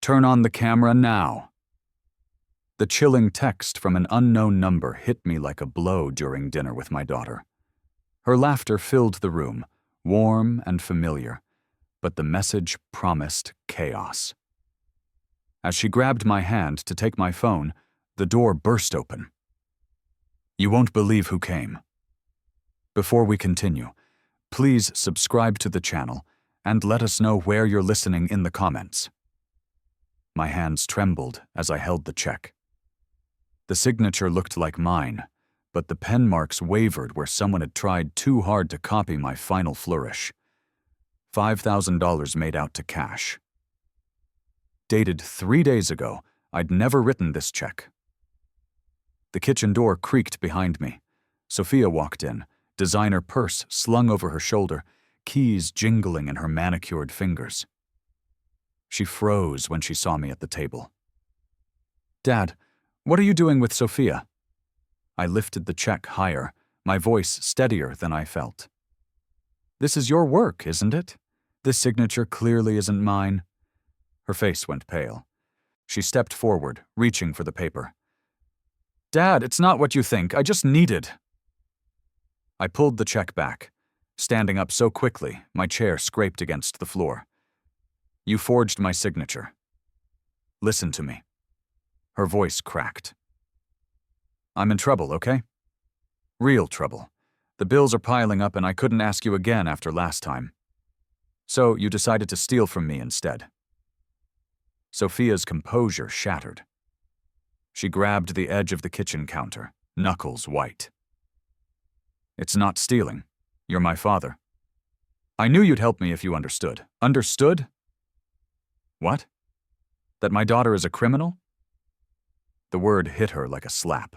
Turn on the camera now. The chilling text from an unknown number hit me like a blow during dinner with my daughter. Her laughter filled the room, warm and familiar, but the message promised chaos. As she grabbed my hand to take my phone, the door burst open. You won't believe who came. Before we continue, please subscribe to the channel and let us know where you're listening in the comments. My hands trembled as I held the check. The signature looked like mine, but the pen marks wavered where someone had tried too hard to copy my final flourish. $5,000 made out to cash. Dated 3 days ago, I'd never written this check. The kitchen door creaked behind me. Sophia walked in, designer purse slung over her shoulder, keys jingling in her manicured fingers. She froze when she saw me at the table. Dad, what are you doing with Sophia? I lifted the check higher, my voice steadier than I felt. This is your work, isn't it? This signature clearly isn't mine. Her face went pale. She stepped forward, reaching for the paper. Dad, it's not what you think. I just needed. I pulled the check back, standing up so quickly my chair scraped against the floor. You forged my signature. Listen to me. Her voice cracked. I'm in trouble, okay? Real trouble. The bills are piling up and I couldn't ask you again after last time. So you decided to steal from me instead. Sophia's composure shattered. She grabbed the edge of the kitchen counter, knuckles white. It's not stealing. You're my father. I knew you'd help me if you understood. Understood? What? That my daughter is a criminal? The word hit her like a slap.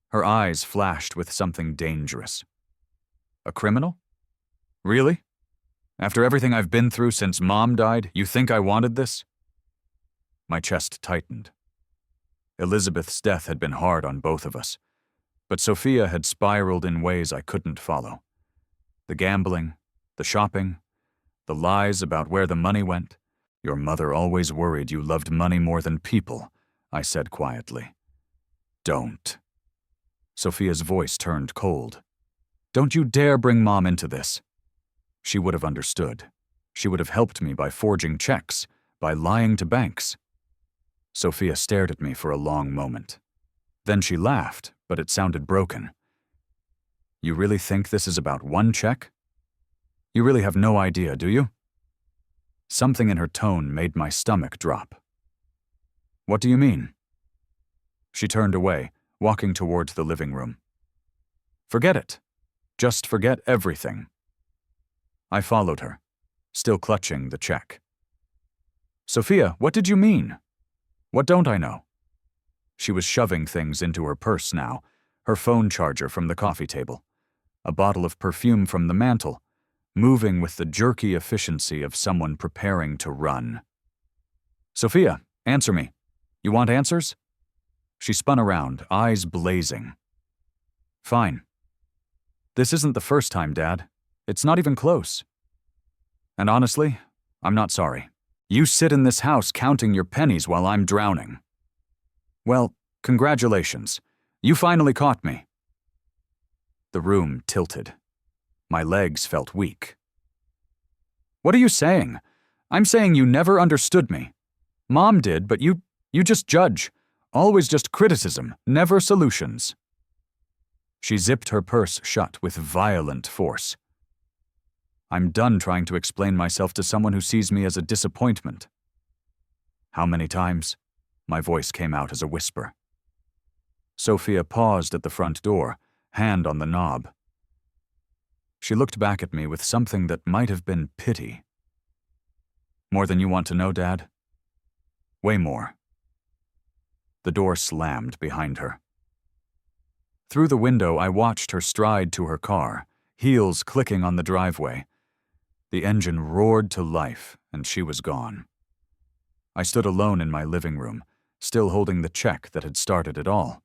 Her eyes flashed with something dangerous. A criminal? Really? After everything I've been through since Mom died, you think I wanted this? My chest tightened. Elizabeth's death had been hard on both of us, but Sophia had spiraled in ways I couldn't follow. The gambling, the shopping, the lies about where the money went. Your mother always worried you loved money more than people, I said quietly. Don't. Sophia's voice turned cold. Don't you dare bring Mom into this. She would have understood. She would have helped me by forging checks, by lying to banks. Sophia stared at me for a long moment. Then she laughed, but it sounded broken. You really think this is about one check? You really have no idea, do you? Something in her tone made my stomach drop. What do you mean? She turned away, walking towards the living room. Forget it. Just forget everything. I followed her, still clutching the check. Sophia, what did you mean? What don't I know? She was shoving things into her purse now, her phone charger from the coffee table, a bottle of perfume from the mantel, moving with the jerky efficiency of someone preparing to run. Sophia, answer me. You want answers? She spun around, eyes blazing. Fine. This isn't the first time, Dad. It's not even close. And honestly, I'm not sorry. You sit in this house counting your pennies while I'm drowning. Well, congratulations. You finally caught me. The room tilted. My legs felt weak. What are you saying? I'm saying you never understood me. Mom did, but you just judge. Always just criticism, never solutions. She zipped her purse shut with violent force. I'm done trying to explain myself to someone who sees me as a disappointment. How many times? My voice came out as a whisper. Sophia paused at the front door, hand on the knob. She looked back at me with something that might have been pity. More than you want to know, Dad? Way more. The door slammed behind her. Through the window, I watched her stride to her car, heels clicking on the driveway. The engine roared to life, and she was gone. I stood alone in my living room, still holding the check that had started it all.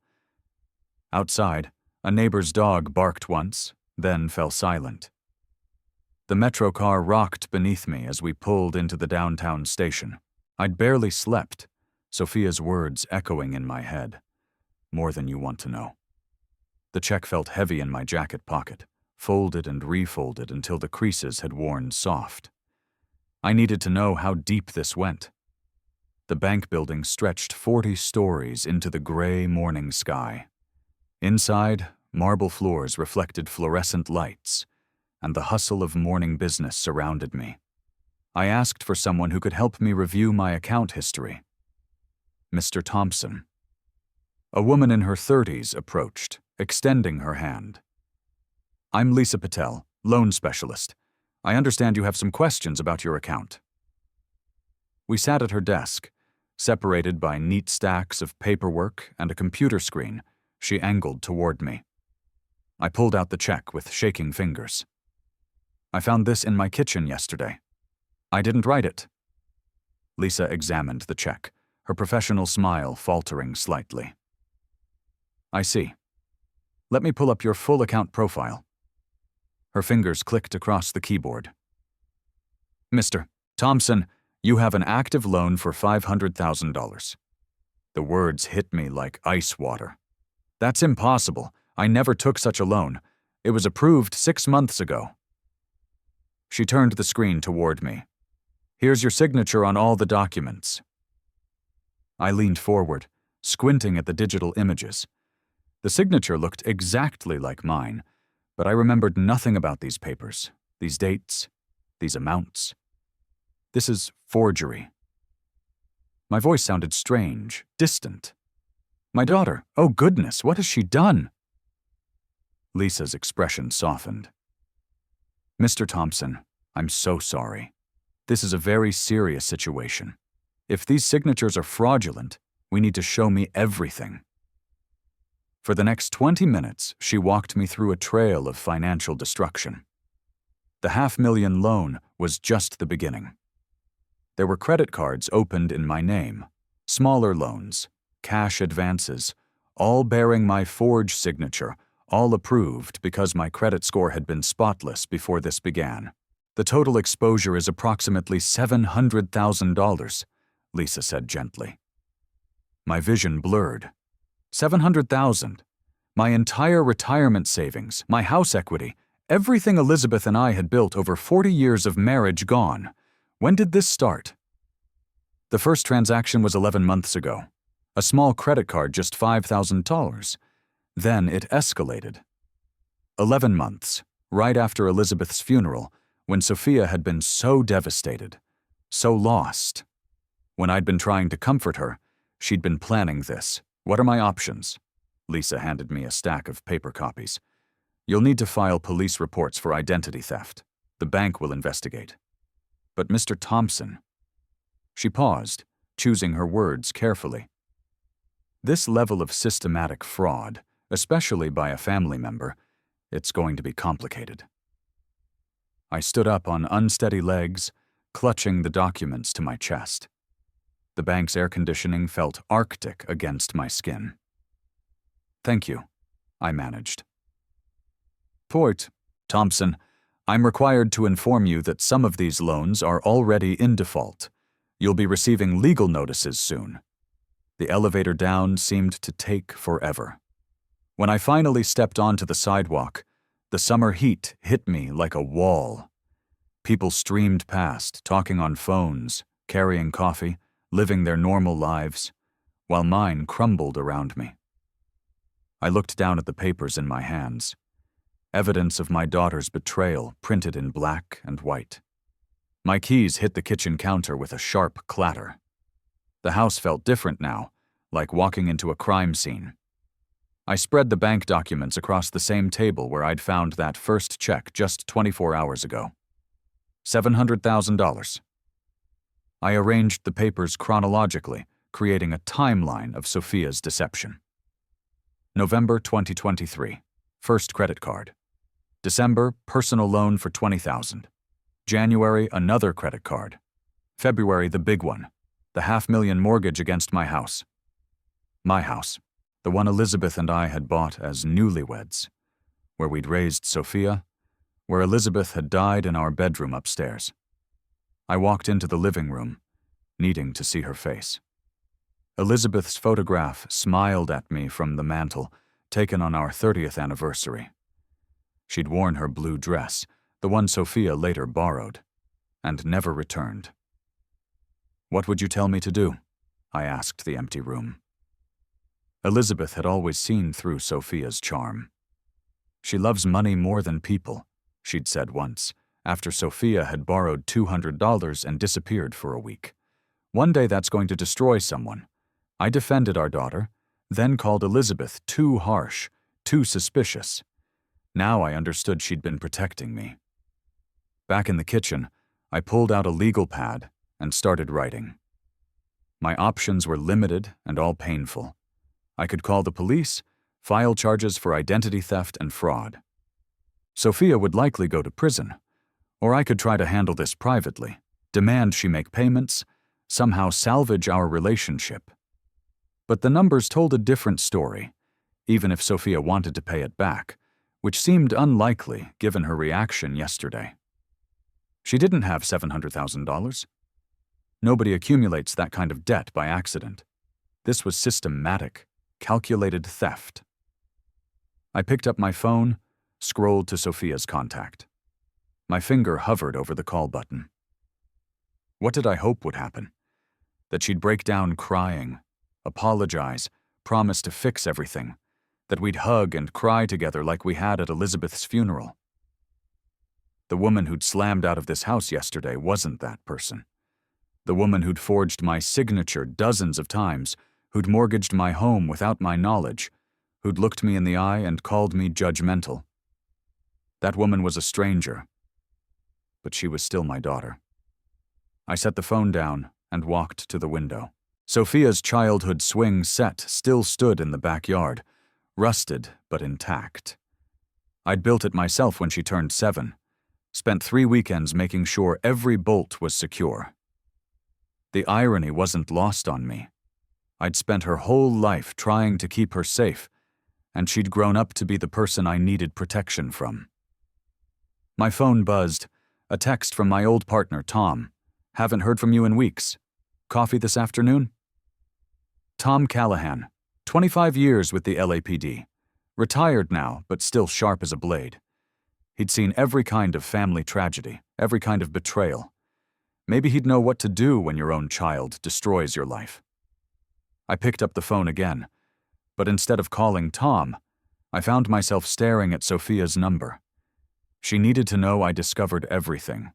Outside, a neighbor's dog barked once, then fell silent. The metro car rocked beneath me as we pulled into the downtown station. I'd barely slept, Sophia's words echoing in my head. More than you want to know. The check felt heavy in my jacket pocket, folded and refolded until the creases had worn soft. I needed to know how deep this went. The bank building stretched 40 stories into the gray morning sky. Inside, marble floors reflected fluorescent lights, and the hustle of morning business surrounded me. I asked for someone who could help me review my account history. Mr. Thompson. A woman in her 30s approached, extending her hand. I'm Lisa Patel, loan specialist. I understand you have some questions about your account. We sat at her desk, separated by neat stacks of paperwork and a computer screen. She angled toward me. I pulled out the check with shaking fingers. I found this in my kitchen yesterday. I didn't write it. Lisa examined the check, her professional smile faltering slightly. I see. Let me pull up your full account profile. Her fingers clicked across the keyboard. Mr. Thompson, you have an active loan for $500,000. The words hit me like ice water. That's impossible. I never took such a loan. It was approved 6 months ago. She turned the screen toward me. Here's your signature on all the documents. I leaned forward, squinting at the digital images. The signature looked exactly like mine, but I remembered nothing about these papers, these dates, these amounts. This is forgery. My voice sounded strange, distant. My daughter, oh goodness, what has she done? Lisa's expression softened. Mr. Thompson, I'm so sorry. This is a very serious situation. If these signatures are fraudulent, we need to show me everything. For the next 20 minutes, she walked me through a trail of financial destruction. The $500,000 loan was just the beginning. There were credit cards opened in my name, smaller loans, cash advances, all bearing my forged signature, all approved because my credit score had been spotless before this began. The total exposure is approximately $700,000, Lisa said gently. My vision blurred. $700,000. My entire retirement savings, my house equity, everything Elizabeth and I had built over 40 years of marriage gone. When did this start? The first transaction was 11 months ago. A small credit card, just $5,000. Then it escalated. 11 months, right after Elizabeth's funeral, when Sophia had been so devastated, so lost. When I'd been trying to comfort her, she'd been planning this. What are my options? Lisa handed me a stack of paper copies. You'll need to file police reports for identity theft. The bank will investigate. But Mr. Thompson. She paused, choosing her words carefully. This level of systematic fraud, especially by a family member, it's going to be complicated. I stood up on unsteady legs, clutching the documents to my chest. The bank's air conditioning felt arctic against my skin. Thank you, I managed. Point, Thompson, I'm required to inform you that some of these loans are already in default. You'll be receiving legal notices soon. The elevator down seemed to take forever. When I finally stepped onto the sidewalk, the summer heat hit me like a wall. People streamed past, talking on phones, carrying coffee, living their normal lives, while mine crumbled around me. I looked down at the papers in my hands, evidence of my daughter's betrayal printed in black and white. My keys hit the kitchen counter with a sharp clatter. The house felt different now, like walking into a crime scene. I spread the bank documents across the same table where I'd found that first check just 24 hours ago. $700,000. I arranged the papers chronologically, creating a timeline of Sophia's deception. November 2023, first credit card. December, personal loan for $20,000. January, another credit card. February, the big one, the $500,000 mortgage against my house. My house, the one Elizabeth and I had bought as newlyweds, where we'd raised Sophia, where Elizabeth had died in our bedroom upstairs. I walked into the living room, needing to see her face. Elizabeth's photograph smiled at me from the mantel, taken on our 30th anniversary. She'd worn her blue dress, the one Sophia later borrowed, and never returned. "What would you tell me to do?" I asked the empty room. Elizabeth had always seen through Sophia's charm. "She loves money more than people," she'd said once, after Sophia had borrowed $200 and disappeared for a week. "One day that's going to destroy someone." I defended our daughter, then called Elizabeth too harsh, too suspicious. Now I understood she'd been protecting me. Back in the kitchen, I pulled out a legal pad and started writing. My options were limited and all painful. I could call the police, file charges for identity theft and fraud. Sophia would likely go to prison, or I could try to handle this privately, demand she make payments, somehow salvage our relationship. But the numbers told a different story, even if Sophia wanted to pay it back, which seemed unlikely given her reaction yesterday. She didn't have $700,000. Nobody accumulates that kind of debt by accident. This was systematic, calculated theft. I picked up my phone, scrolled to Sophia's contact. My finger hovered over the call button. What did I hope would happen? That she'd break down crying, apologize, promise to fix everything, that we'd hug and cry together like we had at Elizabeth's funeral. The woman who'd slammed out of this house yesterday wasn't that person. The woman who'd forged my signature dozens of times, who'd mortgaged my home without my knowledge, who'd looked me in the eye and called me judgmental. That woman was a stranger, but she was still my daughter. I set the phone down and walked to the window. Sophia's childhood swing set still stood in the backyard, rusted but intact. I'd built it myself when she turned 7, spent 3 weekends making sure every bolt was secure. The irony wasn't lost on me. I'd spent her whole life trying to keep her safe, and she'd grown up to be the person I needed protection from. My phone buzzed, a text from my old partner, Tom. "Haven't heard from you in weeks. Coffee this afternoon?" Tom Callahan, 25 years with the LAPD. Retired now, but still sharp as a blade. He'd seen every kind of family tragedy, every kind of betrayal. Maybe he'd know what to do when your own child destroys your life. I picked up the phone again, but instead of calling Tom, I found myself staring at Sophia's number. She needed to know I discovered everything.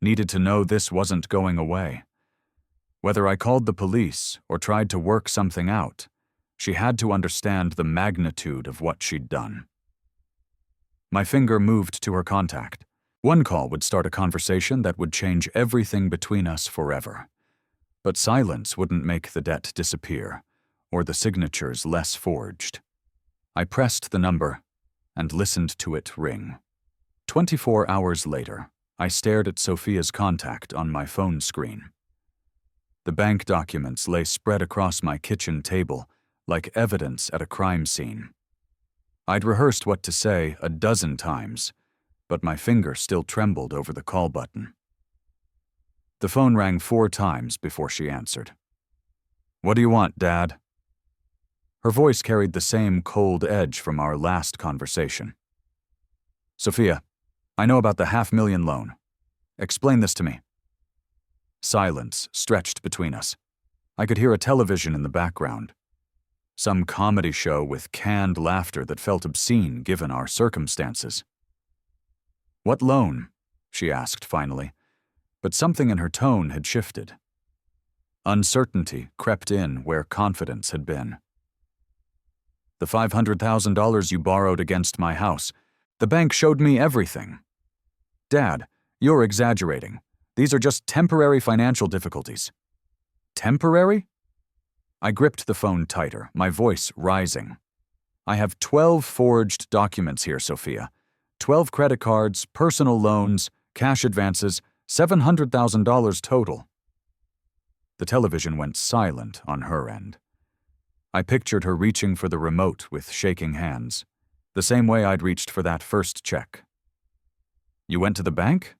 Needed to know this wasn't going away. Whether I called the police or tried to work something out, she had to understand the magnitude of what she'd done. My finger moved to her contact. One call would start a conversation that would change everything between us forever. But silence wouldn't make the debt disappear, or the signatures less forged. I pressed the number and listened to it ring. 24 hours later, I stared at Sophia's contact on my phone screen. The bank documents lay spread across my kitchen table like evidence at a crime scene. I'd rehearsed what to say a dozen times, but my finger still trembled over the call button. The phone rang 4 times before she answered. "What do you want, Dad?" Her voice carried the same cold edge from our last conversation. "Sophia, I know about the $500,000 loan. Explain this to me." Silence stretched between us. I could hear a television in the background. Some comedy show with canned laughter that felt obscene given our circumstances. "What loan?" she asked finally, but something in her tone had shifted. Uncertainty crept in where confidence had been. "The $500,000 you borrowed against my house. The bank showed me everything." "Dad, you're exaggerating. These are just temporary financial difficulties." "Temporary?" I gripped the phone tighter, my voice rising. "I have 12 forged documents here, Sophia. 12 credit cards, personal loans, cash advances, $700,000 total." The television went silent on her end. I pictured her reaching for the remote with shaking hands, the same way I'd reached for that first check. "You went to the bank?"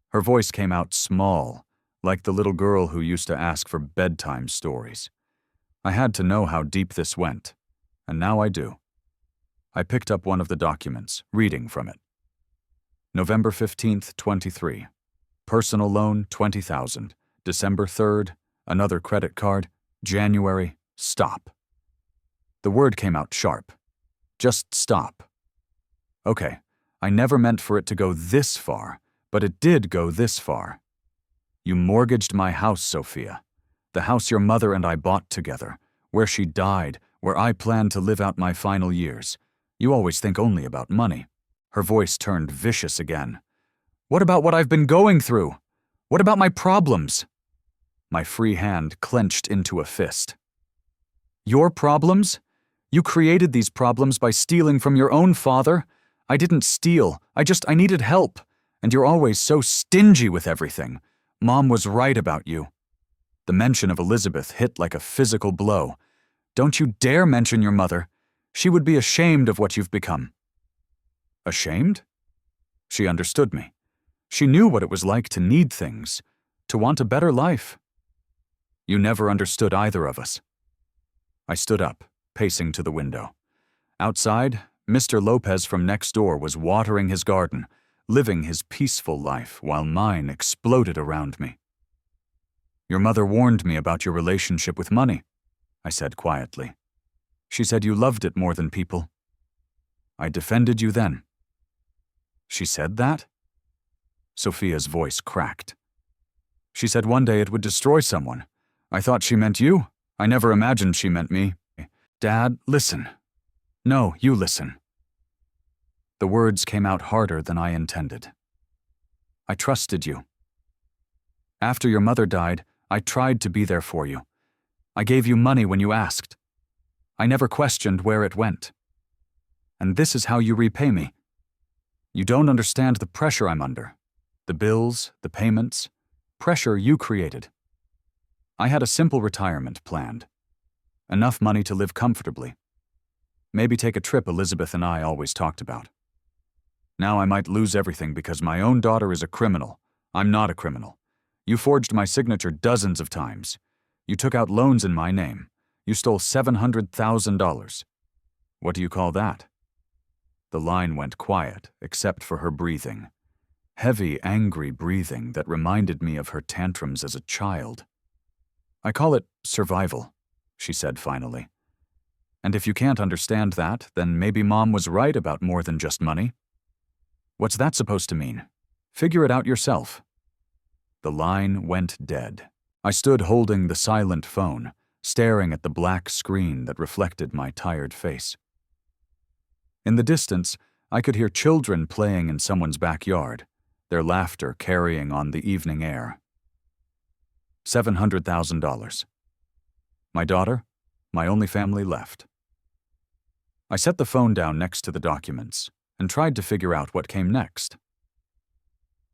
Her voice came out small, like the little girl who used to ask for bedtime stories. I had to know how deep this went, and now I do. I picked up one of the documents, reading from it. November 15th, 23. Personal loan, $20,000. December 3rd, another credit card. January, stop. The word came out sharp. Just stop. Okay, I never meant for it to go this far, but it did go this far. You mortgaged my house, Sophia. The house your mother and I bought together, where she died, where I planned to live out my final years. You always think only about money. Her voice turned vicious again. What about what I've been going through? What about my problems? My free hand clenched into a fist. Your problems? You created these problems by stealing from your own father? I didn't steal. I needed help. And you're always so stingy with everything. Mom was right about you. The mention of Elizabeth hit like a physical blow. Don't you dare mention your mother. She would be ashamed of what you've become. Ashamed? She understood me. She knew what it was like to need things, to want a better life. You never understood either of us. I stood up, pacing to the window. Outside, Mr. Lopez from next door was watering his garden, living his peaceful life while mine exploded around me. Your mother warned me about your relationship with money, I said quietly. She said you loved it more than people. I defended you then. She said that? Sophia's voice cracked. She said one day it would destroy someone. I thought she meant you. I never imagined she meant me. Dad, listen. No, you listen. The words came out harder than I intended. I trusted you. After your mother died, I tried to be there for you. I gave you money when you asked. I never questioned where it went. And this is how you repay me. You don't understand the pressure I'm under. The bills, the payments, pressure you created. I had a simple retirement planned. Enough money to live comfortably. Maybe take a trip Elizabeth and I always talked about. Now I might lose everything because my own daughter is a criminal. I'm not a criminal. You forged my signature dozens of times. You took out loans in my name. You stole $700,000. What do you call that? The line went quiet, except for her breathing. Heavy, angry breathing that reminded me of her tantrums as a child. I call it survival, she said finally. And if you can't understand that, then maybe Mom was right about more than just money. What's that supposed to mean? Figure it out yourself. The line went dead. I stood holding the silent phone, staring at the black screen that reflected my tired face. In the distance, I could hear children playing in someone's backyard, their laughter carrying on the evening air. $700,000. My daughter, my only family left. I set the phone down next to the documents and tried to figure out what came next.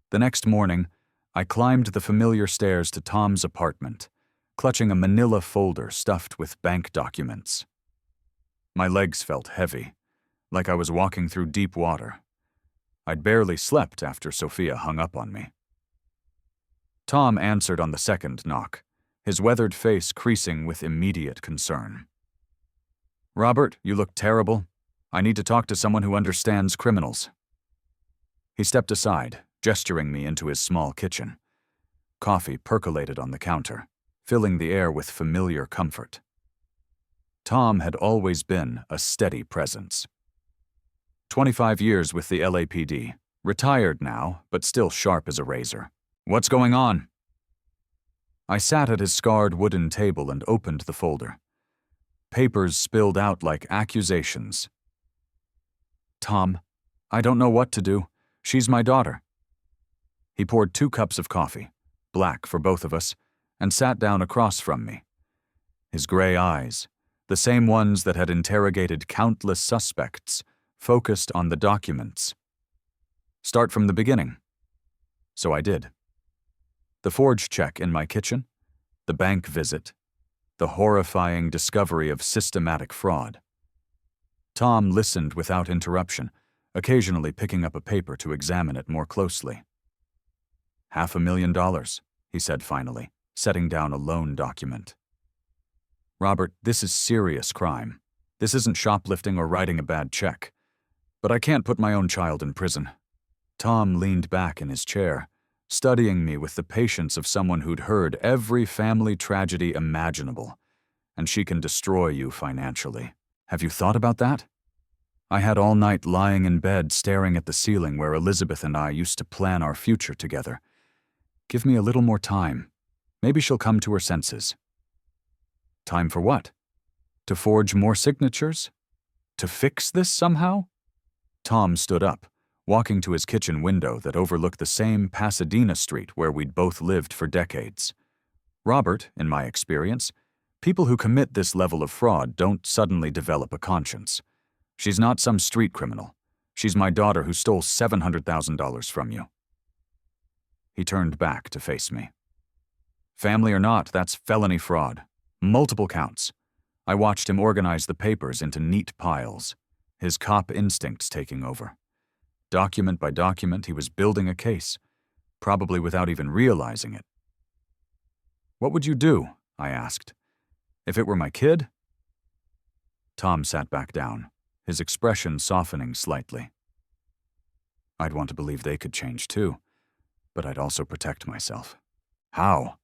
The next morning, I climbed the familiar stairs to Tom's apartment, clutching a manila folder stuffed with bank documents. My legs felt heavy, like I was walking through deep water. I'd barely slept after Sophia hung up on me. Tom answered on the second knock, his weathered face creasing with immediate concern. Robert, you look terrible. I need to talk to someone who understands criminals. He stepped aside, gesturing me into his small kitchen. Coffee percolated on the counter, filling the air with familiar comfort. Tom had always been a steady presence. 25 years with the LAPD, retired now, but still sharp as a razor. What's going on? I sat at his scarred wooden table and opened the folder. Papers spilled out like accusations. Tom, I don't know what to do. She's my daughter. He poured 2 cups of coffee, black for both of us, and sat down across from me. His gray eyes, the same ones that had interrogated countless suspects, focused on the documents. Start from the beginning. So I did. The forged check in my kitchen, the bank visit, the horrifying discovery of systematic fraud. Tom listened without interruption, occasionally picking up a paper to examine it more closely. $500,000, he said finally, setting down a loan document. Robert, this is serious crime. This isn't shoplifting or writing a bad check. But I can't put my own child in prison. Tom leaned back in his chair, studying me with the patience of someone who'd heard every family tragedy imaginable. And she can destroy you financially. Have you thought about that? I had all night lying in bed staring at the ceiling where Elizabeth and I used to plan our future together. Give me a little more time. Maybe she'll come to her senses. Time for what? To forge more signatures? To fix this somehow? Tom stood up, walking to his kitchen window that overlooked the same Pasadena street where we'd both lived for decades. Robert, in my experience, people who commit this level of fraud don't suddenly develop a conscience. She's not some street criminal. She's my daughter who stole $700,000 from you. He turned back to face me. Family or not, that's felony fraud. Multiple counts. I watched him organize the papers into neat piles, his cop instincts taking over. Document by document, he was building a case, probably without even realizing it. What would you do? I asked. If it were my kid? Tom sat back down, his expression softening slightly. I'd want to believe they could change too, but I'd also protect myself. How?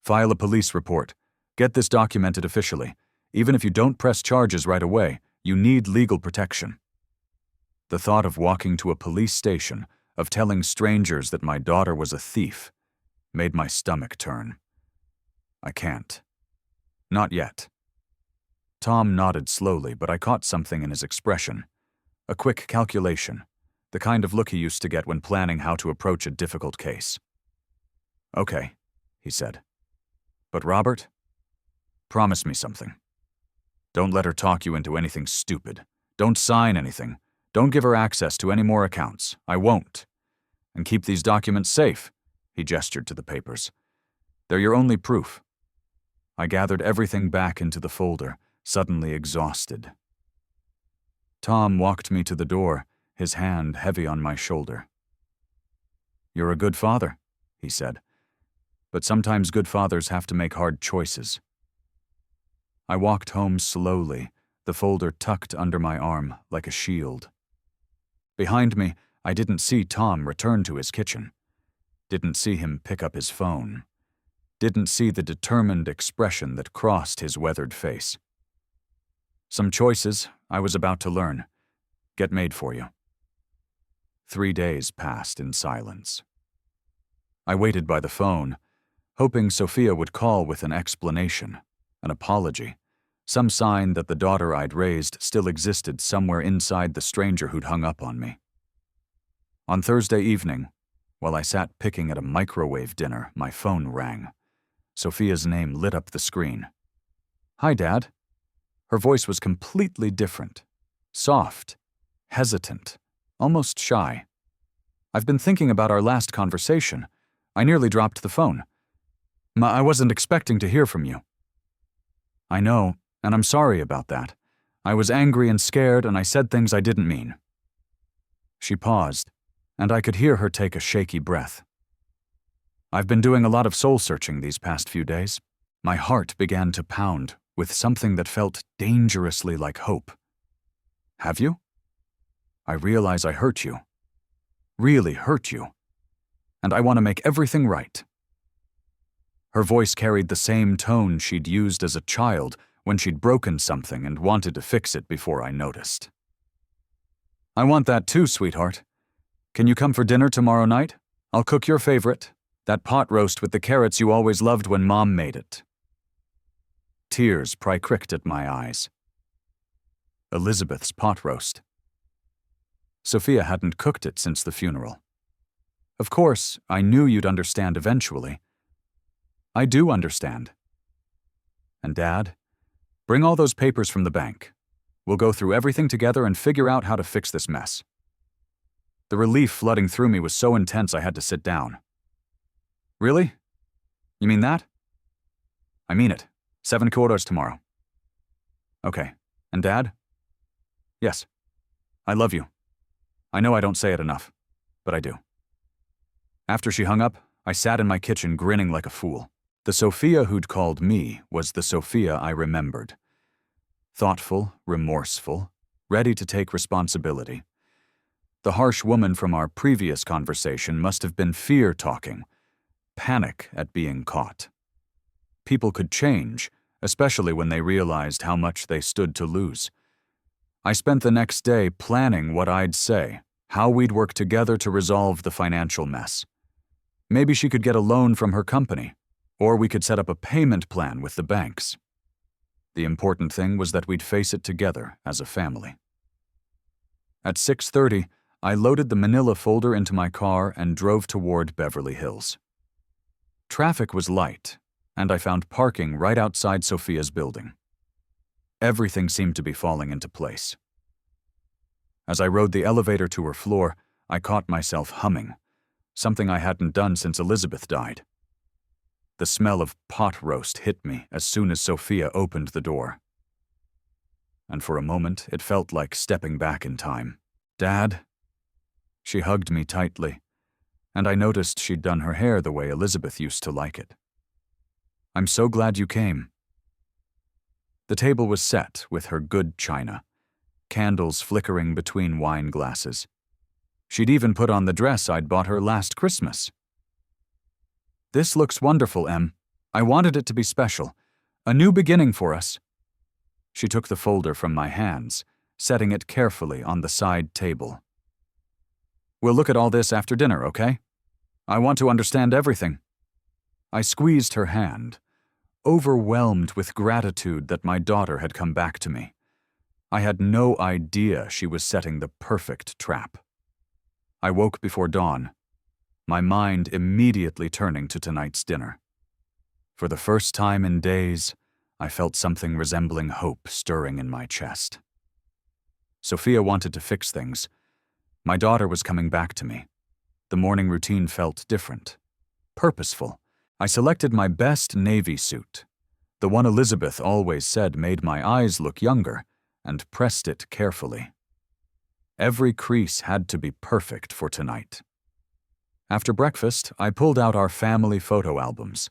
File a police report. Get this documented officially. Even if you don't press charges right away, you need legal protection. The thought of walking to a police station, of telling strangers that my daughter was a thief, made my stomach turn. I can't. Not yet. Tom nodded slowly, but I caught something in his expression. A quick calculation, the kind of look he used to get when planning how to approach a difficult case. Okay, he said. But Robert, promise me something. Don't let her talk you into anything stupid. Don't sign anything. Don't give her access to any more accounts. I won't. And keep these documents safe, he gestured to the papers. They're your only proof. I gathered everything back into the folder, suddenly exhausted. Tom walked me to the door, his hand heavy on my shoulder. You're a good father, he said. But sometimes good fathers have to make hard choices. I walked home slowly, the folder tucked under my arm like a shield. Behind me, I didn't see Tom return to his kitchen. Didn't see him pick up his phone. Didn't see the determined expression that crossed his weathered face. Some choices, I was about to learn, get made for you. 3 days passed in silence. I waited by the phone, hoping Sophia would call with an explanation, an apology, some sign that the daughter I'd raised still existed somewhere inside the stranger who'd hung up on me. On Thursday evening, while I sat picking at a microwave dinner, my phone rang. Sophia's name lit up the screen. Hi, Dad. Her voice was completely different. Soft, hesitant, almost shy. I've been thinking about our last conversation. I nearly dropped the phone. I wasn't expecting to hear from you. I know, and I'm sorry about that. I was angry and scared, and I said things I didn't mean. She paused, and I could hear her take a shaky breath. I've been doing a lot of soul-searching these past few days. My heart began to pound with something that felt dangerously like hope. Have you? I realize I hurt you. Really hurt you. And I want to make everything right. Her voice carried the same tone she'd used as a child when she'd broken something and wanted to fix it before I noticed. I want that too, sweetheart. Can you come for dinner tomorrow night? I'll cook your favorite, that pot roast with the carrots you always loved when Mom made it. Tears pricked at my eyes. Elizabeth's pot roast. Sophia hadn't cooked it since the funeral. Of course, I knew you'd understand eventually. I do understand. And Dad, bring all those papers from the bank. We'll go through everything together and figure out how to fix this mess. The relief flooding through me was so intense I had to sit down. Really? You mean that? I mean it. 7 quarters tomorrow. Okay. And Dad? Yes. I love you. I know I don't say it enough, but I do. After she hung up, I sat in my kitchen grinning like a fool. The Sophia who'd called me was the Sophia I remembered. Thoughtful, remorseful, ready to take responsibility. The harsh woman from our previous conversation must have been fear talking, panic at being caught. People could change, especially when they realized how much they stood to lose. I spent the next day planning what I'd say, how we'd work together to resolve the financial mess. Maybe she could get a loan from her company, or we could set up a payment plan with the banks. The important thing was that we'd face it together as a family. At 6:30, I loaded the manila folder into my car and drove toward Beverly Hills. Traffic was light, and I found parking right outside Sophia's building. Everything seemed to be falling into place. As I rode the elevator to her floor, I caught myself humming, something I hadn't done since Elizabeth died. The smell of pot roast hit me as soon as Sophia opened the door. And for a moment, it felt like stepping back in time. "Dad?" She hugged me tightly, and I noticed she'd done her hair the way Elizabeth used to like it. "I'm so glad you came." The table was set with her good china, candles flickering between wine glasses. She'd even put on the dress I'd bought her last Christmas. "This looks wonderful, Em. I wanted it to be special. A new beginning for us." She took the folder from my hands, setting it carefully on the side table. "We'll look at all this after dinner, okay? I want to understand everything." I squeezed her hand, overwhelmed with gratitude that my daughter had come back to me. I had no idea she was setting the perfect trap. I woke before dawn, my mind immediately turning to tonight's dinner. For the first time in days, I felt something resembling hope stirring in my chest. Sophia wanted to fix things. My daughter was coming back to me. The morning routine felt different, purposeful. I selected my best navy suit, the one Elizabeth always said made my eyes look younger, and pressed it carefully. Every crease had to be perfect for tonight. After breakfast, I pulled out our family photo albums,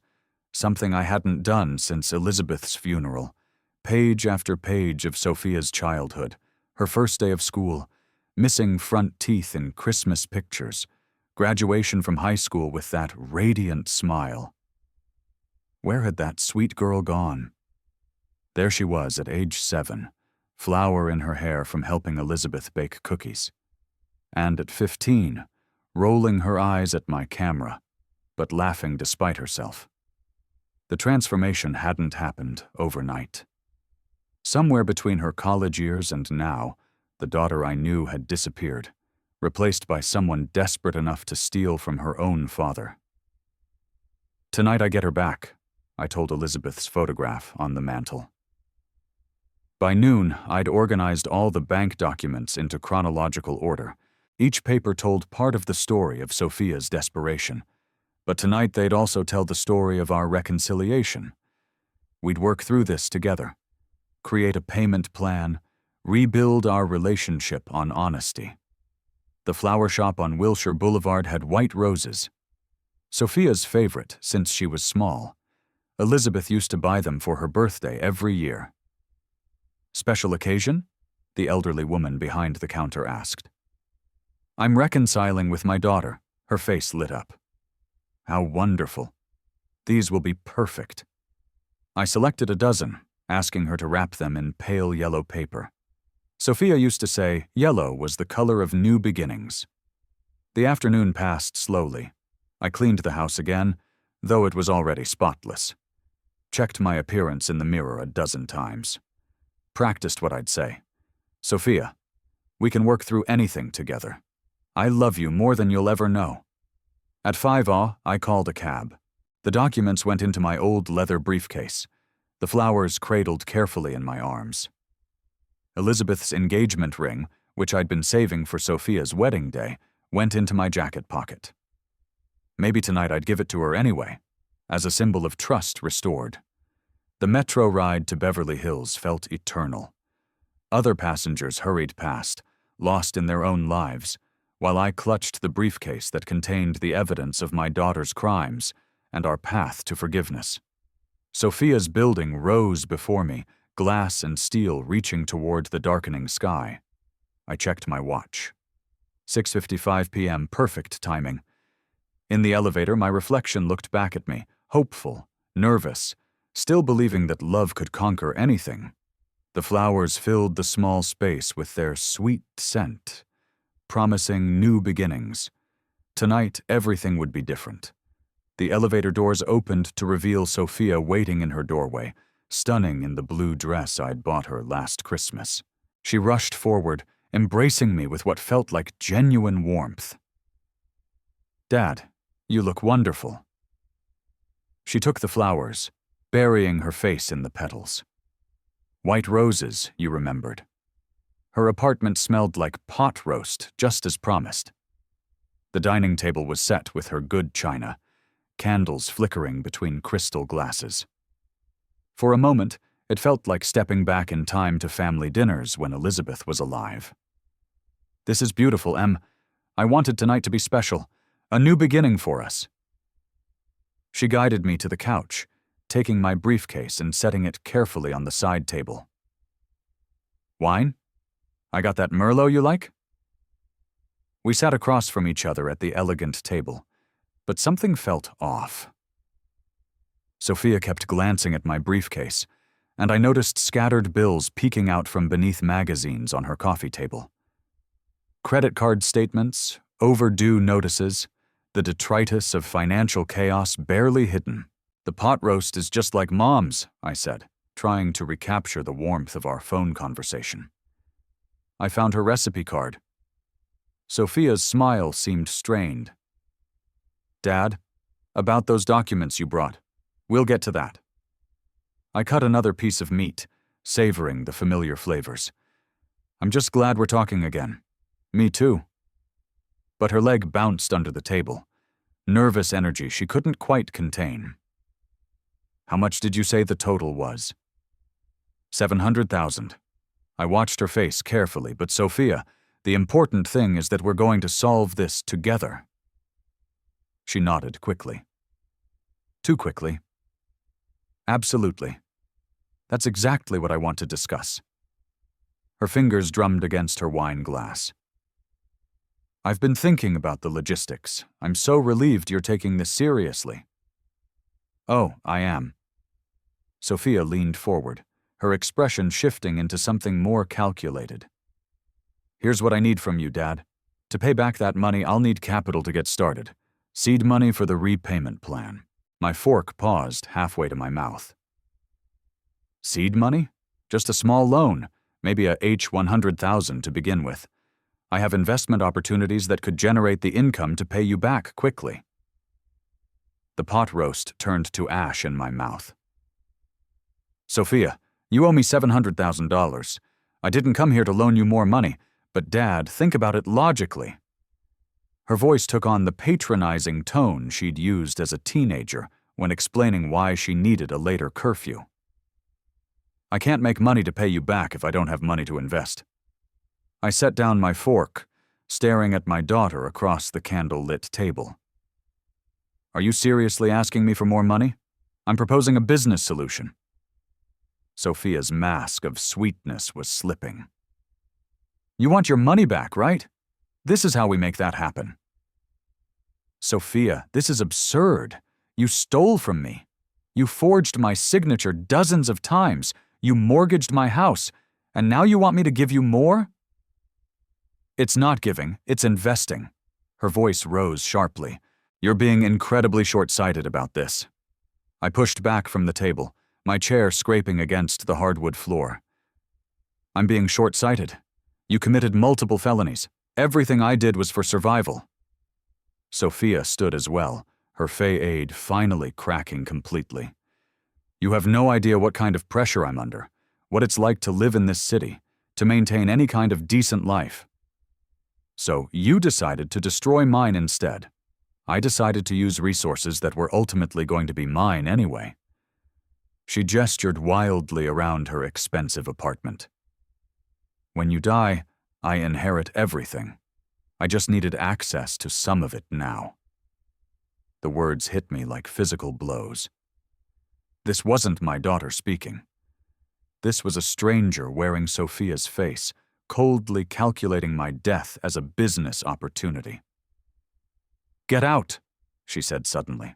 something I hadn't done since Elizabeth's funeral. Page after page of Sophia's childhood, her first day of school, missing front teeth in Christmas pictures, graduation from high school with that radiant smile. Where had that sweet girl gone? There she was at age 7, flour in her hair from helping Elizabeth bake cookies. And at 15, rolling her eyes at my camera, but laughing despite herself. The transformation hadn't happened overnight. Somewhere between her college years and now, the daughter I knew had disappeared, replaced by someone desperate enough to steal from her own father. "Tonight I get her back," I told Elizabeth's photograph on the mantel. By noon, I'd organized all the bank documents into chronological order. Each paper told part of the story of Sophia's desperation, but tonight they'd also tell the story of our reconciliation. We'd work through this together, create a payment plan, rebuild our relationship on honesty. The flower shop on Wilshire Boulevard had white roses, Sophia's favorite since she was small. Elizabeth used to buy them for her birthday every year. "Special occasion?" the elderly woman behind the counter asked. "I'm reconciling with my daughter." Her face lit up. "How wonderful. These will be perfect." I selected a dozen, asking her to wrap them in pale yellow paper. Sophia used to say yellow was the color of new beginnings. The afternoon passed slowly. I cleaned the house again, though it was already spotless. Checked my appearance in the mirror a dozen times. Practiced what I'd say. "Sophia, we can work through anything together. I love you more than you'll ever know." At 5 I called a cab. The documents went into my old leather briefcase, the flowers cradled carefully in my arms. Elizabeth's engagement ring, which I'd been saving for Sophia's wedding day, went into my jacket pocket. Maybe tonight I'd give it to her anyway, as a symbol of trust restored. The metro ride to Beverly Hills felt eternal. Other passengers hurried past, lost in their own lives, while I clutched the briefcase that contained the evidence of my daughter's crimes and our path to forgiveness. Sophia's building rose before me, glass and steel reaching toward the darkening sky. I checked my watch. 6:55 p.m., perfect timing. In the elevator, my reflection looked back at me, hopeful, nervous, still believing that love could conquer anything. The flowers filled the small space with their sweet scent, promising new beginnings. Tonight, everything would be different. The elevator doors opened to reveal Sophia waiting in her doorway, stunning in the blue dress I'd bought her last Christmas. She rushed forward, embracing me with what felt like genuine warmth. "Dad, you look wonderful." She took the flowers, burying her face in the petals. White roses, you remembered. Her apartment smelled like pot roast, just as promised. The dining table was set with her good china, candles flickering between crystal glasses. For a moment, it felt like stepping back in time to family dinners when Elizabeth was alive. "This is beautiful, Em. I wanted tonight to be special, a new beginning for us." She guided me to the couch, taking my briefcase and setting it carefully on the side table. "Wine? I got that Merlot you like?" We sat across from each other at the elegant table, but something felt off. Sophia kept glancing at my briefcase, and I noticed scattered bills peeking out from beneath magazines on her coffee table. Credit card statements, overdue notices, the detritus of financial chaos barely hidden. "The pot roast is just like Mom's," I said, trying to recapture the warmth of our phone conversation. I found her recipe card. Sophia's smile seemed strained. "Dad, about those documents you brought. We'll get to that." I cut another piece of meat, savoring the familiar flavors. "I'm just glad we're talking again." "Me too." But her leg bounced under the table, nervous energy she couldn't quite contain. "How much did you say the total was?" 700,000. I watched her face carefully, but Sophia, the important thing is that we're going to solve this together. She nodded quickly. Too quickly. "Absolutely. That's exactly what I want to discuss." Her fingers drummed against her wine glass. "I've been thinking about the logistics. I'm so relieved you're taking this seriously." "Oh, I am." Sophia leaned forward, her expression shifting into something more calculated. "Here's what I need from you, Dad. To pay back that money, I'll need capital to get started. Seed money for the repayment plan." My fork paused halfway to my mouth. "Seed money? Just a small loan, maybe a H100,000 to begin with. I have investment opportunities that could generate the income to pay you back quickly." The pot roast turned to ash in my mouth. "Sophia, you owe me $700,000. I didn't come here to loan you more money, but Dad, think about it logically." Her voice took on the patronizing tone she'd used as a teenager when explaining why she needed a later curfew. "I can't make money to pay you back if I don't have money to invest." I set down my fork, staring at my daughter across the candle-lit table. "Are you seriously asking me for more money? I'm proposing a business solution." Sophia's mask of sweetness was slipping. "You want your money back, right? This is how we make that happen." "Sophia, this is absurd. You stole from me. You forged my signature dozens of times. You mortgaged my house, and now you want me to give you more?" "It's not giving, it's investing." Her voice rose sharply. "You're being incredibly short-sighted about this." I pushed back from the table, my chair scraping against the hardwood floor. "I'm being short-sighted. You committed multiple felonies. Everything I did was for survival." Sophia stood as well, her fade finally cracking completely. "You have no idea what kind of pressure I'm under, what it's like to live in this city, to maintain any kind of decent life. So you decided to destroy mine instead. I decided to use resources that were ultimately going to be mine anyway." She gestured wildly around her expensive apartment. "When you die, I inherit everything. I just needed access to some of it now. The words hit me like physical blows. This wasn't my daughter speaking. This was a stranger wearing Sophia's face, coldly calculating my death as a business opportunity. "Get out," she said suddenly.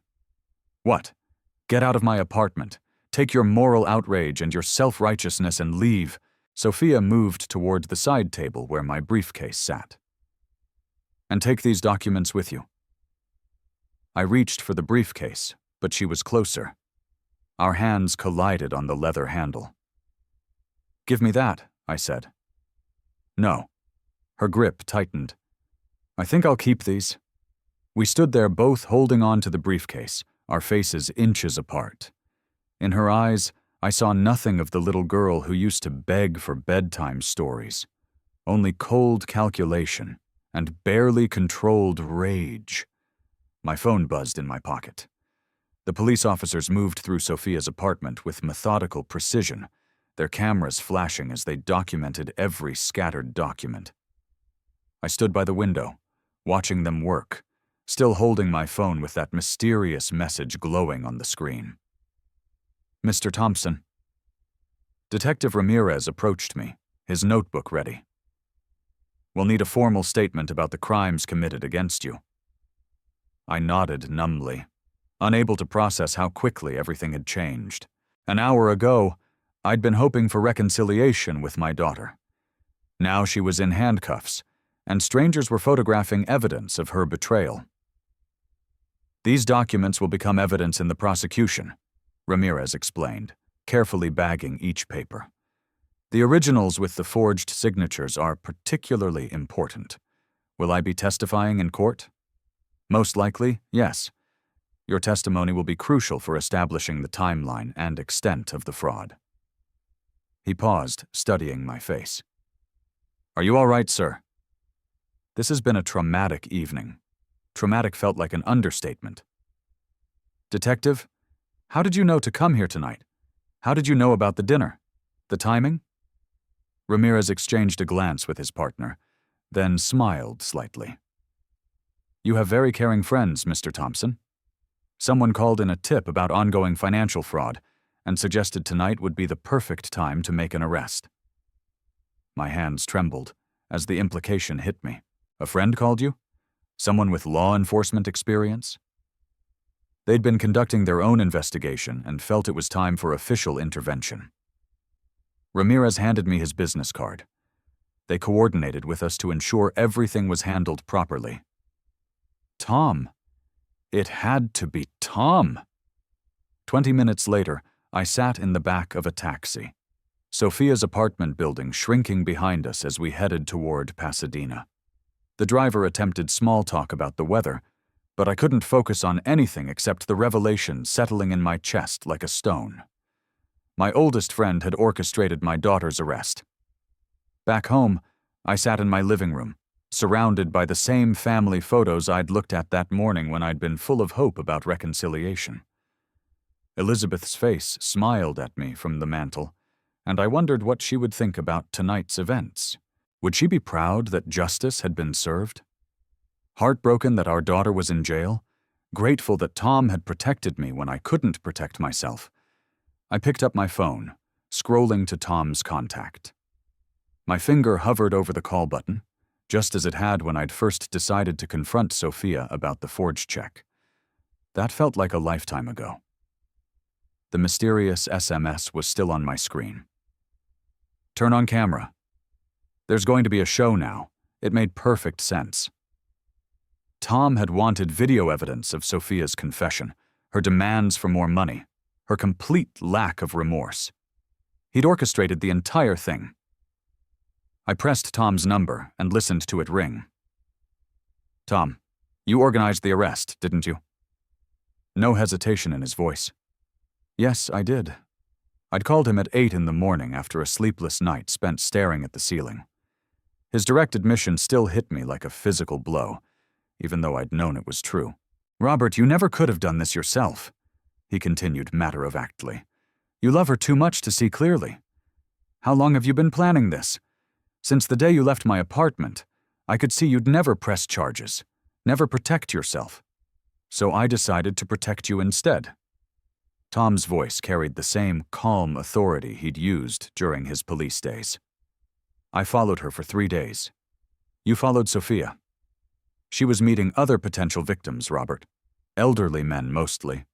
"What? Get out of my apartment. Take your moral outrage and your self-righteousness and leave." Sophia moved toward the side table where my briefcase sat. "And take these documents with you." I reached for the briefcase, but she was closer. Our hands collided on the leather handle. "Give me that," I said. "No." Her grip tightened. "I think I'll keep these." We stood there both holding on to the briefcase, our faces inches apart. In her eyes, I saw nothing of the little girl who used to beg for bedtime stories. Only cold calculation and barely controlled rage. My phone buzzed in my pocket. The police officers moved through Sophia's apartment with methodical precision, their cameras flashing as they documented every scattered document. I stood by the window, watching them work, still holding my phone with that mysterious message glowing on the screen. "Mr. Thompson." Detective Ramirez approached me, his notebook ready. "We'll need a formal statement about the crimes committed against you." I nodded numbly, unable to process how quickly everything had changed. An hour ago, I'd been hoping for reconciliation with my daughter. Now she was in handcuffs, and strangers were photographing evidence of her betrayal. "These documents will become evidence in the prosecution," Ramirez explained, carefully bagging each paper. "The originals with the forged signatures are particularly important. Will I be testifying in court?" "Most likely, yes. Your testimony will be crucial for establishing the timeline and extent of the fraud." He paused, studying my face. "Are you all right, sir?" This has been a traumatic evening. Traumatic felt like an understatement. "Detective, how did you know to come here tonight? How did you know about the dinner? The timing?" Ramirez exchanged a glance with his partner, then smiled slightly. "You have very caring friends, Mr. Thompson. Someone called in a tip about ongoing financial fraud and suggested tonight would be the perfect time to make an arrest." My hands trembled as the implication hit me. "A friend called you? Someone with law enforcement experience?" They'd been conducting their own investigation and felt it was time for official intervention. Ramirez handed me his business card. They coordinated with us to ensure everything was handled properly. Tom. It had to be Tom. 20 minutes later, I sat in the back of a taxi, Sophia's apartment building shrinking behind us as we headed toward Pasadena. The driver attempted small talk about the weather, but I couldn't focus on anything except the revelation settling in my chest like a stone. My oldest friend had orchestrated my daughter's arrest. Back home, I sat in my living room, surrounded by the same family photos I'd looked at that morning when I'd been full of hope about reconciliation. Elizabeth's face smiled at me from the mantel, and I wondered what she would think about tonight's events. Would she be proud that justice had been served? Heartbroken that our daughter was in jail? Grateful that Tom had protected me when I couldn't protect myself? I picked up my phone, scrolling to Tom's contact. My finger hovered over the call button, just as it had when I'd first decided to confront Sophia about the forged check. That felt like a lifetime ago. The mysterious SMS was still on my screen. "Turn on camera. There's going to be a show now." It made perfect sense. Tom had wanted video evidence of Sophia's confession, her demands for more money, her complete lack of remorse. He'd orchestrated the entire thing. I pressed Tom's number and listened to it ring. "Tom, you organized the arrest, didn't you?" No hesitation in his voice. "Yes, I did." I'd called him at 8 in the morning after a sleepless night spent staring at the ceiling. His direct admission still hit me like a physical blow, even though I'd known it was true. "Robert, you never could have done this yourself," he continued matter-of-factly. "You love her too much to see clearly. How long have you been planning this? Since the day you left my apartment, I could see you'd never press charges, never protect yourself. So I decided to protect you instead." Tom's voice carried the same calm authority he'd used during his police days. "I followed her for 3 days. You followed Sophia. She was meeting other potential victims, Robert. Elderly men, mostly.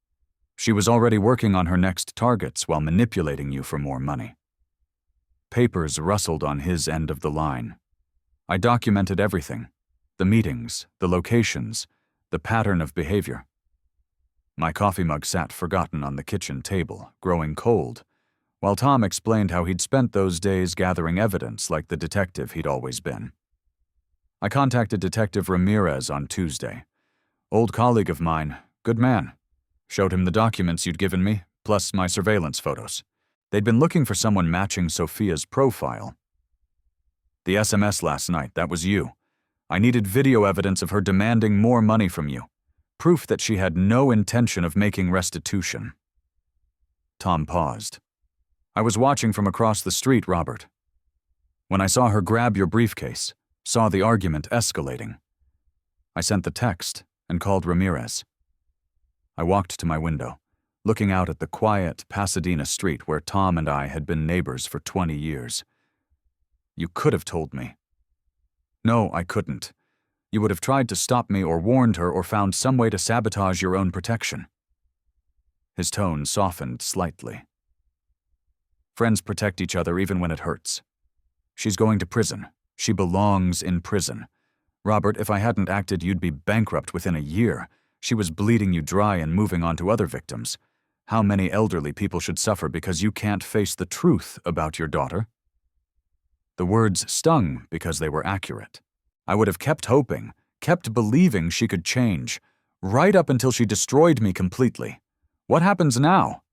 She was already working on her next targets while manipulating you for more money." Papers rustled on his end of the line. I documented everything: the meetings, the locations, the pattern of behavior. My coffee mug sat forgotten on the kitchen table, growing cold, while Tom explained how he'd spent those days gathering evidence like the detective he'd always been. I contacted Detective Ramirez on Tuesday. Old colleague of mine, good man. Showed him the documents you'd given me, plus my surveillance photos. They'd been looking for someone matching Sophia's profile. "The SMS last night, that was you. I needed video evidence of her demanding more money from you. Proof that she had no intention of making restitution." Tom paused. "I was watching from across the street, Robert. When I saw her grab your briefcase, saw the argument escalating. I sent the text and called Ramirez." I walked to my window, looking out at the quiet Pasadena street where Tom and I had been neighbors for 20 years. "You could have told me." "No, I couldn't. You would have tried to stop me or warned her or found some way to sabotage your own protection." His tone softened slightly. "Friends protect each other even when it hurts. She's going to prison. She belongs in prison. Robert, if I hadn't acted, you'd be bankrupt within a year. She was bleeding you dry and moving on to other victims. How many elderly people should suffer because you can't face the truth about your daughter?" The words stung because they were accurate. I would have kept hoping, kept believing she could change, right up until she destroyed me completely. What happens now?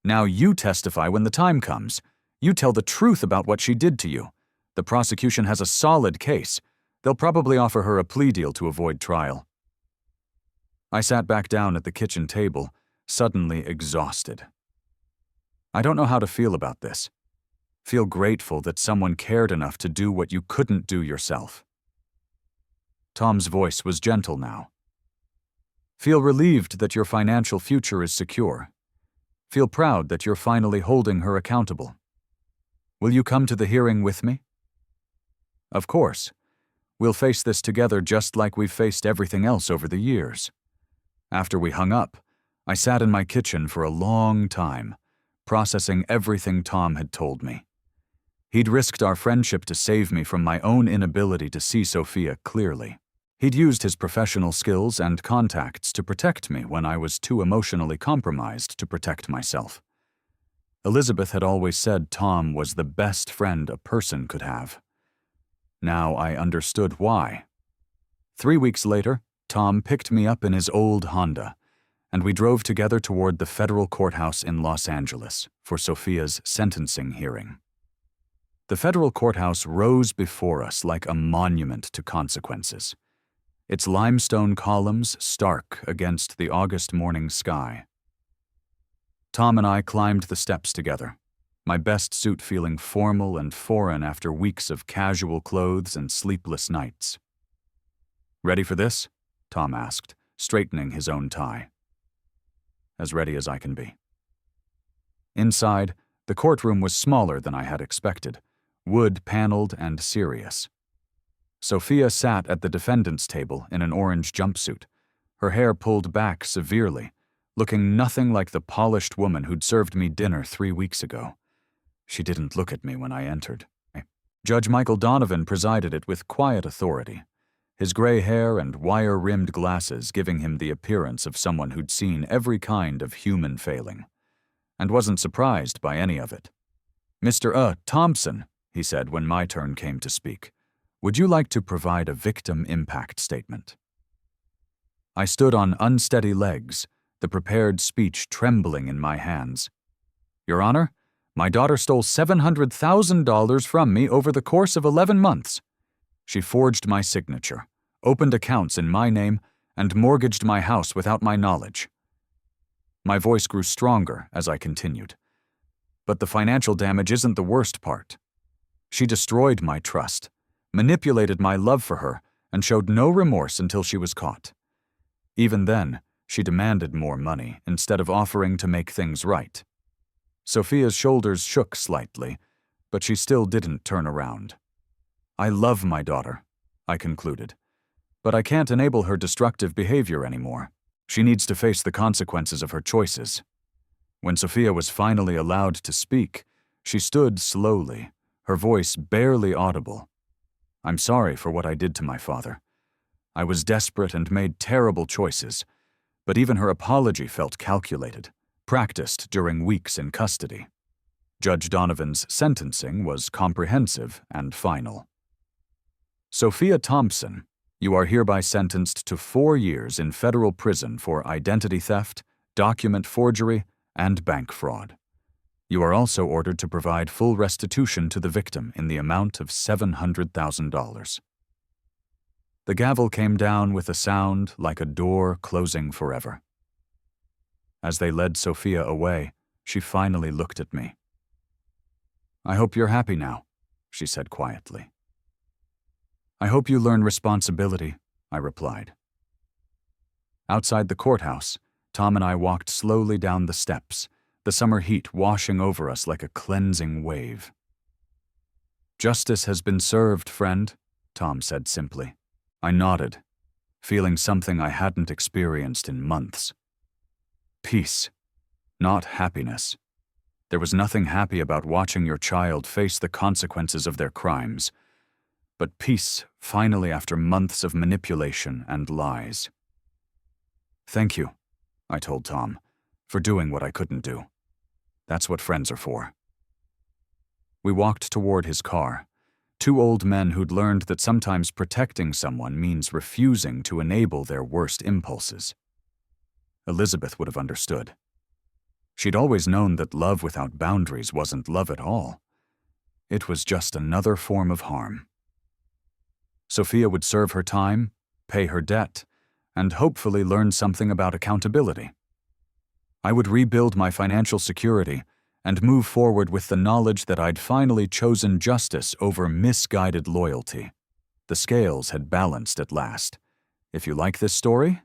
Now you testify when the time comes. You tell the truth about what she did to you. The prosecution has a solid case. They'll probably offer her a plea deal to avoid trial. I sat back down at the kitchen table, suddenly exhausted. I don't know how to feel about this. Feel grateful that someone cared enough to do what you couldn't do yourself. Tom's voice was gentle now. Feel relieved that your financial future is secure. Feel proud that you're finally holding her accountable. Will you come to the hearing with me? Of course. We'll face this together just like we've faced everything else over the years. After we hung up, I sat in my kitchen for a long time, processing everything Tom had told me. He'd risked our friendship to save me from my own inability to see Sophia clearly. He'd used his professional skills and contacts to protect me when I was too emotionally compromised to protect myself. Elizabeth had always said Tom was the best friend a person could have. Now I understood why. 3 weeks later, Tom picked me up in his old Honda, and we drove together toward the federal courthouse in Los Angeles for Sophia's sentencing hearing. The federal courthouse rose before us like a monument to consequences, its limestone columns stark against the August morning sky. Tom and I climbed the steps together, my best suit feeling formal and foreign after weeks of casual clothes and sleepless nights. "Ready for this?" Tom asked, straightening his own tie. "As ready as I can be." Inside, the courtroom was smaller than I had expected, wood-paneled and serious. Sophia sat at the defendant's table in an orange jumpsuit, her hair pulled back severely, looking nothing like the polished woman who'd served me dinner 3 weeks ago. She didn't look at me when I entered. Judge Michael Donovan presided it with quiet authority, his gray hair and wire-rimmed glasses giving him the appearance of someone who'd seen every kind of human failing, and wasn't surprised by any of it. "Mr. Thompson," he said when my turn came to speak, "would you like to provide a victim impact statement?" I stood on unsteady legs, the prepared speech trembling in my hands. "Your Honor, my daughter stole $700,000 from me over the course of 11 months. She forged my signature, opened accounts in my name, and mortgaged my house without my knowledge." My voice grew stronger as I continued. "But the financial damage isn't the worst part. She destroyed my trust, manipulated my love for her, and showed no remorse until she was caught. Even then, she demanded more money instead of offering to make things right. Sophia's shoulders shook slightly, but she still didn't turn around. "I love my daughter," I concluded, "but I can't enable her destructive behavior anymore. She needs to face the consequences of her choices." When Sophia was finally allowed to speak, she stood slowly, her voice barely audible. "I'm sorry for what I did to my father. I was desperate and made terrible choices, but even her apology felt calculated, practiced during weeks in custody." Judge Donovan's sentencing was comprehensive and final. "Sophia Thompson, you are hereby sentenced to 4 years in federal prison for identity theft, document forgery, and bank fraud. You are also ordered to provide full restitution to the victim in the amount of $700,000. The gavel came down with a sound like a door closing forever. As they led Sophia away, she finally looked at me. "I hope you're happy now," she said quietly. "I hope you learn responsibility," I replied. Outside the courthouse, Tom and I walked slowly down the steps, the summer heat washing over us like a cleansing wave. "Justice has been served, friend," Tom said simply. I nodded, feeling something I hadn't experienced in months. Peace, not happiness. There was nothing happy about watching your child face the consequences of their crimes, but peace finally after months of manipulation and lies. "Thank you," I told Tom, "for doing what I couldn't do. That's what friends are for." We walked toward his car, 2 old men who'd learned that sometimes protecting someone means refusing to enable their worst impulses. Elizabeth would have understood. She'd always known that love without boundaries wasn't love at all. It was just another form of harm. Sophia would serve her time, pay her debt, and hopefully learn something about accountability. I would rebuild my financial security and move forward with the knowledge that I'd finally chosen justice over misguided loyalty. The scales had balanced at last. If you like this story,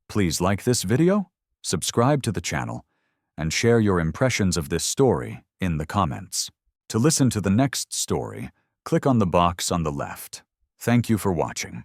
please like this video, subscribe to the channel, and share your impressions of this story in the comments. To listen to the next story, click on the box on the left. Thank you for watching.